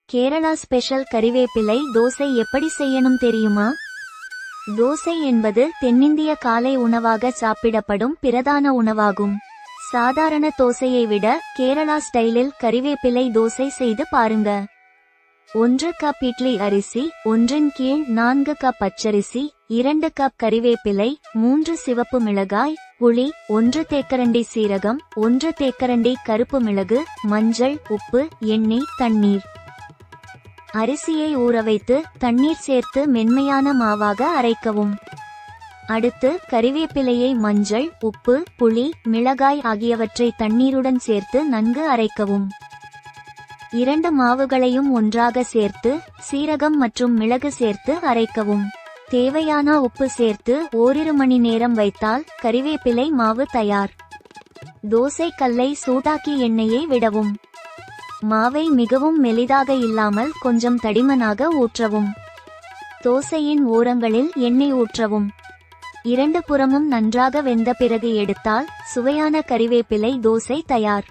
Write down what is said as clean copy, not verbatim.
Kerala special கறிவேப்பிலை தோசை எப்படி செய்யணும் தெரியுமா? தோசை என்பது தென்னிந்திய காலை உணவாக சாப்பிடப்படும் பிரதான உணவாகும். சாதாரண தோசையை விட கேரளா ஸ்டைலில் கறிவேப்பிலை தோசை செய்து பாருங்க. 1 கப் இட்லி அரிசி, 1/4 கப் பச்சரிசி, 2 கப் கறிவேப்பிலை, 3 சிவப்பு மிளகாய், புளி, 1 தேக்கரண்டி சீரகம், 1 தேக்கரண்டி கருப்பு மிளகு, மஞ்சள், உப்பு, எண்ணெய், தண்ணீர். அரிசியை ஊறவைத்து தண்ணீர் சேர்த்து மென்மையான மாவாக அரைக்கவும். அடுத்து கறிவேப்பிலையை மஞ்சள், உப்பு, புளி, மிளகாய் ஆகியவற்றை தண்ணீருடன் சேர்த்து நன்கு அரைக்கவும். 2 மாவுகளையும் ஒன்றாக சேர்த்து சீரகம் மற்றும் மிளகு சேர்த்து அரைக்கவும். தேவையான உப்பு சேர்த்து ஓரிரு மணி நேரம் வைத்தால் கறிவேப்பிலை மாவு தயார். தோசை கல்லை சூடாக்கி எண்ணெயை விடவும். மாவை மிகவும் மெலிதாக இல்லாமல் கொஞ்சம் தடிமனாக ஊற்றவும். தோசையின் ஓரங்களில் எண்ணெய் ஊற்றவும். 2 புறமும் நன்றாக வெந்த பிறகு எடுத்தால் சுவையான கறிவேப்பிலை தோசை தயார்.